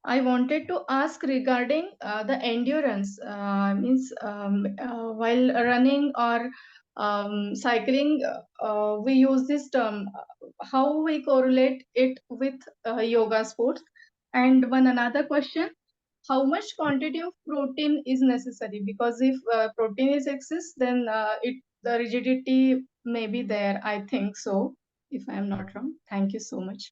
C: I wanted to ask regarding the endurance. Means while running or cycling, we use this term. How we correlate it with yoga sports? And one another question: how much quantity of protein is necessary? Because if protein is excess, then the rigidity may be there. I think so. If I am not wrong. Thank you so much.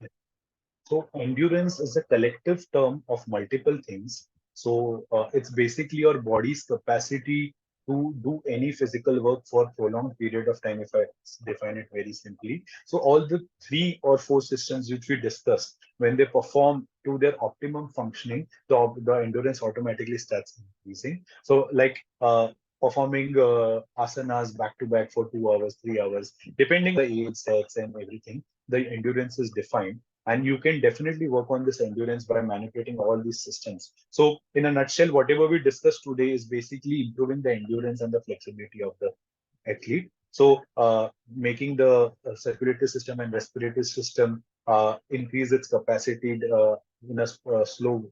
A: So endurance is a collective term of multiple things. So it's basically your body's capacity to do any physical work for prolonged period of time, if I define it very simply. So all the three or four systems which we discussed, when they perform to their optimum functioning, the endurance automatically starts increasing. So like performing asanas back to back for 2 hours, 3 hours, depending on the age, sex, and everything, the endurance is defined, and you can definitely work on this endurance by manipulating all these systems. So in a nutshell, whatever we discussed today is basically improving the endurance and the flexibility of the athlete. So making the circulatory system and respiratory system increase its capacity in a slow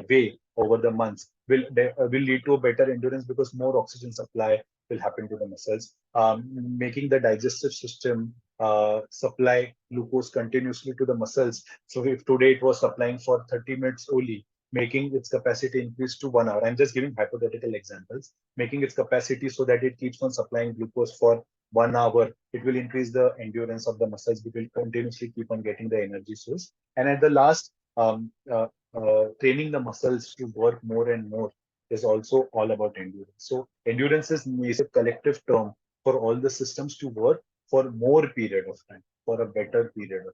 A: way over the months will lead to a better endurance, because more oxygen supply will happen to the muscles. Making the digestive system supply glucose continuously to the muscles. So if today it was supplying for 30 minutes only, making its capacity increase to 1 hour. I'm just giving hypothetical examples. Making its capacity so that it keeps on supplying glucose for 1 hour, it will increase the endurance of the muscles. We will continuously keep on getting the energy source. And at the last, training the muscles to work more and more is also all about endurance. So endurance is a collective term for all the systems to work for more period of time, for a better period of time.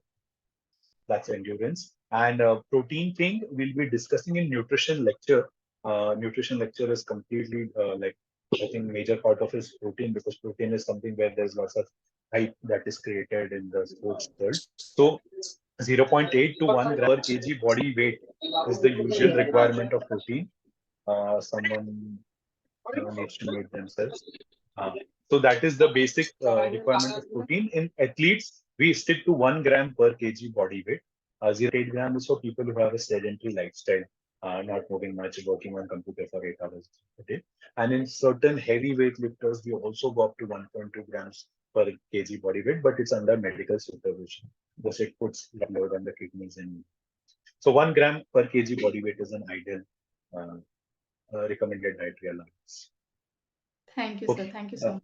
A: That's endurance. And protein thing we'll be discussing in nutrition lecture. Nutrition lecture is completely like, I think major part of is protein, because protein is something where there's lots of hype that is created in the sports world. So 0.8 to 1 gram per kg body weight is the usual requirement of protein. Someone needs to mute themselves. Uh, so that is the basic requirement of protein. In athletes, we stick to 1 gram per kg body weight. 0.8 gram is for people who have a sedentary lifestyle, not moving much, working on computer for 8 hours a day. And in certain heavyweight lifters, we also go up to 1.2 grams per kg body weight, but it's under medical supervision because it puts load on the kidneys. And so 1 gram per kg body weight is an ideal uh, recommended dietary allowance.
C: Thank you, sir.
A: Okay.
C: Thank you so much.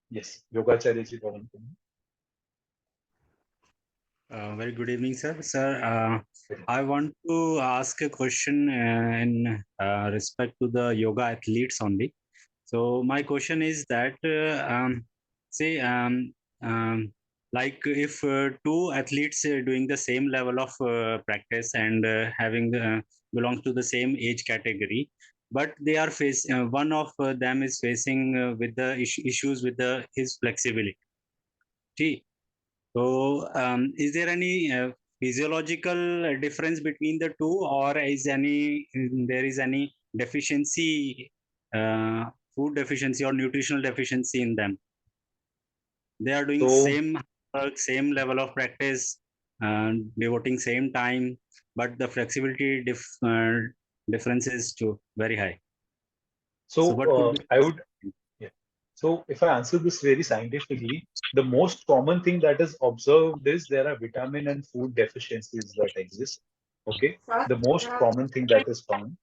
A: Yes, Yogacharya ji, Pawan.
D: Very good evening, sir. Sir, I want to ask a question in respect to the yoga athletes only. So my question is that, say, like if two athletes doing the same level of practice and having belongs to the same age category, but they are facing one of them is facing with the issues with the his flexibility. So, is there any physiological difference between the two, or is there is any deficiency, food deficiency or nutritional deficiency in them? They are doing
A: So,
D: same work, same level of practice, devoting same time, but the flexibility difference is too very high. So, what could be?
A: I would, yeah. So if I answer this very scientifically, the most common thing that is observed is there are vitamin and food deficiencies that exist. Okay, the most common thing that is found.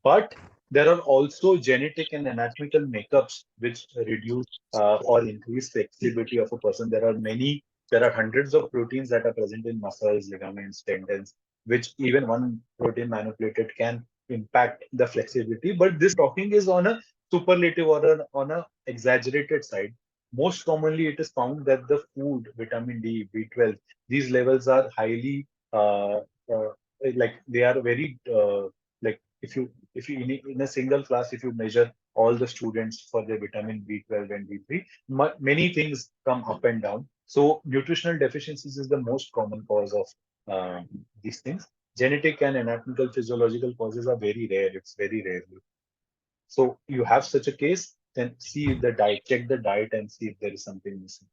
A: But there are also genetic and anatomical makeups which reduce or increase flexibility of a person. There are hundreds of proteins that are present in muscles, ligaments, tendons, which even one protein manipulated can impact the flexibility. But this talking is on a superlative or on a exaggerated side. Most commonly, it is found that the food, vitamin D, B12, these levels are highly like they are very like if you in a single class, if you measure all the students for their vitamin B12 and B3, many things come up and down. So nutritional deficiencies is the most common cause of these things. Genetic and anatomical physiological causes are very rare. It's very rare. So you have such a case, then see the diet, check the diet and see if there is something missing.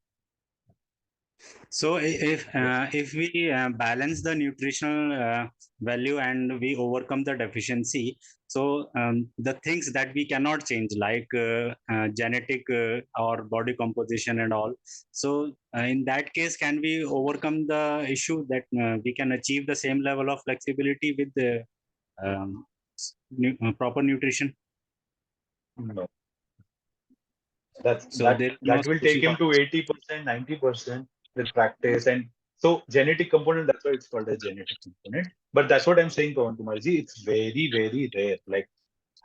D: So if we balance the nutritional value and we overcome the deficiency, so the things that we cannot change, like genetic or body composition and all. So in that case, can we overcome the issue that we can achieve the same level of flexibility with the proper nutrition?
A: No.
D: So there is no
A: That will take
D: solution
A: him
D: for
A: to
D: this.
A: 80%, 90% with practice. And so genetic component, that's why it's called a genetic component. But that's what I'm saying, Pawan Kumarji, it's very, very rare. Like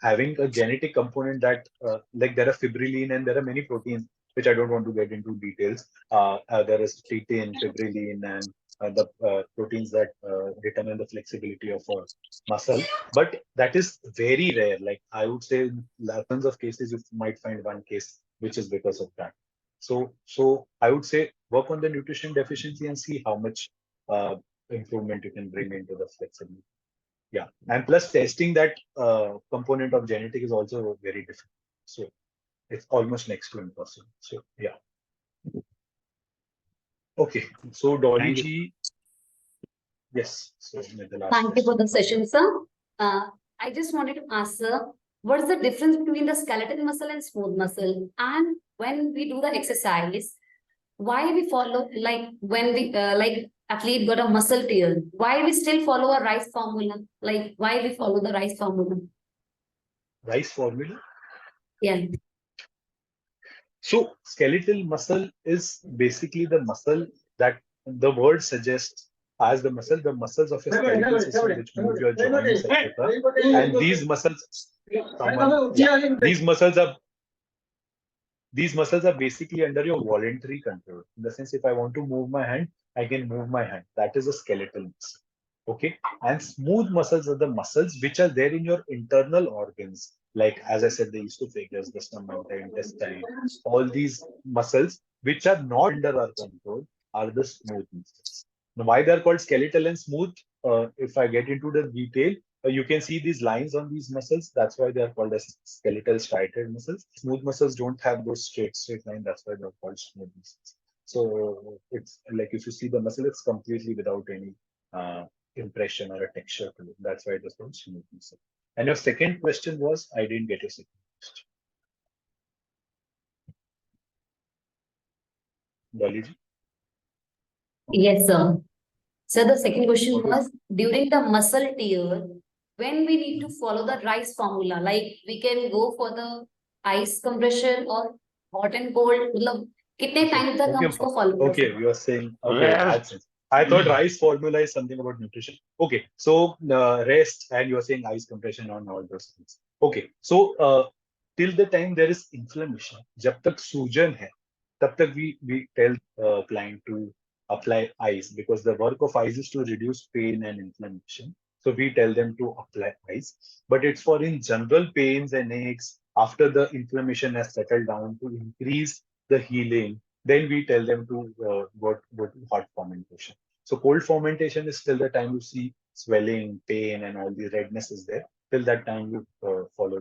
A: having a genetic component that like there are fibrillin and there are many proteins which I don't want to get into details. There is titin, fibrillin, and the proteins that determine the flexibility of a muscle. But that is very rare. Like I would say, in thousands of cases, you might find one case which is because of that. So I would say work on the nutrition deficiency and see how much improvement you can bring into the flexibility. Yeah, and plus testing that component of genetic is also very difficult. So it's almost next to impossible. So yeah. Okay. So Dolly
D: Thank you.
A: ji, yes. So the last
E: Thank you for
A: question.
E: the session, sir. I just wanted to ask, sir, what is the difference between the skeletal muscle and smooth muscle? And when we do the exercise, why we follow, like when we like athlete got a muscle tear, why we still follow a rice formula? Like why we follow the rice formula?
A: Rice formula.
E: Yeah.
A: So skeletal muscle is basically the muscle that the word suggests as the muscles of your skeletal system which move your joints, etc. And these muscles, these muscles are basically under your voluntary control. In the sense, if I want to move my hand, I can move my hand. That is a skeletal muscle. Okay. And smooth muscles are the muscles which are there in your internal organs. Like, as I said, the esophagus, the stomach, the intestine, all these muscles which are not under our control are the smooth muscles. Now, why they're called skeletal and smooth, if I get into the detail, you can see these lines on these muscles. That's why they are called as skeletal striated muscles. Smooth muscles don't have those straight lines. That's why they're called smooth muscles. So it's like if you see the muscle, it's completely without any impression or a texture to it. That's why it is called smooth muscle. And your second question was, I didn't get your second question. Dolly?
E: Yes, sir. So the second question was during the muscle tear, when we need to follow the rice formula, like we can go for the ice compression or hot and cold. मतलब कितने time तक हम उसको follow कर
A: Okay,
E: सकते
A: you are saying, okay, that's it. I thought rice formula is something about nutrition. Okay, so rest and you are saying ice compression on all those things. Okay, so till the time there is inflammation, जब तक सूजन है, तब तक we tell client to apply ice because the work of ice is to reduce pain and inflammation. So we tell them to apply ice, but it's for in general pains and aches after the inflammation has settled down to increase the healing. Then we tell them to go to hot fermentation. So cold fermentation is till the time you see swelling, pain, and all the redness is there. Till that time you follow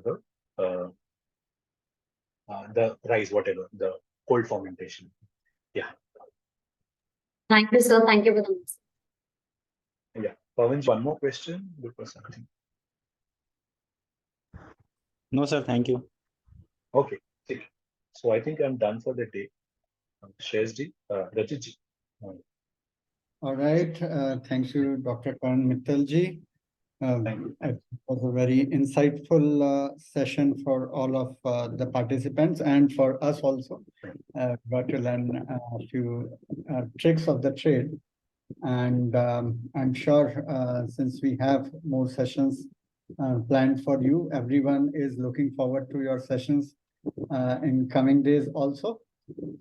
A: the rice, whatever the cold fermentation. Yeah.
E: Thank you, sir. Thank you for the answer.
A: Yeah. Pawan, one more question before something.
D: No, sir. Thank you.
A: Okay. So I think I'm done for the day. Shazji, Rajitji.
F: All right. Thank you, Dr. Karan Mittalji.
A: Thank you.
F: It was a very insightful session for all of the participants and for us also. Got to learn a few tricks of the trade. And I'm sure since we have more sessions planned for you, everyone is looking forward to your sessions in coming days also.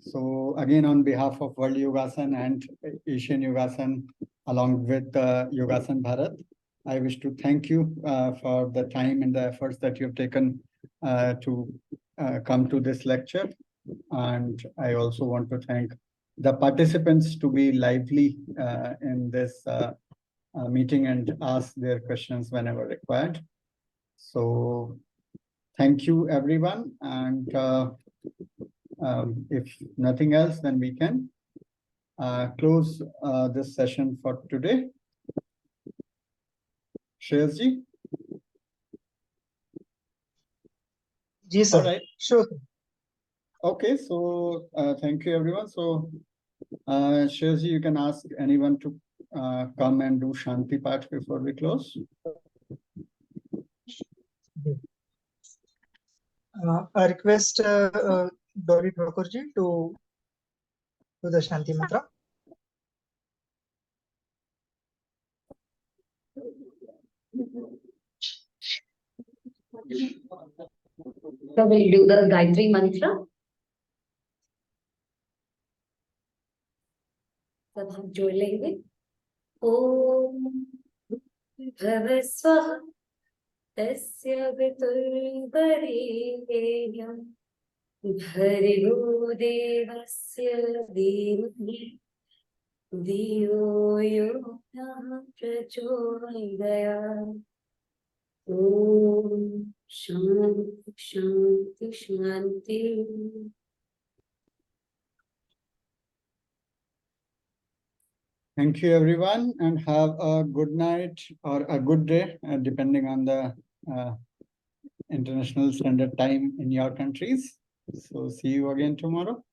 F: So again, on behalf of World Yogasana and Asian Yogasana, along with Yogasana Bharat, I wish to thank you for the time and the efforts that you've taken to come to this lecture. And I also want to thank the participants to be lively in this meeting and ask their questions whenever required. So thank you, everyone. And if nothing else, then we can close this session for today. Shreyas ji?
G: Ji, sir.
F: All right.
G: Sure.
F: Okay, so thank you, everyone. So, Shreyas ji, you can ask anyone to come and do Shanti Path before we close.
G: I request Dolly Thakurji to do the Shanti Mantra.
E: So we'll do the Gayatri Mantra. सब हम जोड़ लेंगे ओम भवस्वः तस्य वितुर्वरेण्यं भर्गो देवस्य धीमहि धियो यो नः प्रचोदयात् ओम शांति शांति शांति
F: Thank you, everyone, and have a good night or a good day, depending on the international standard time in your countries. So see you again tomorrow.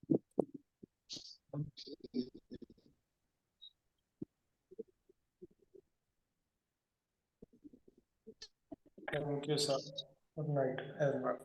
G: Thank you, sir. Good night, everyone.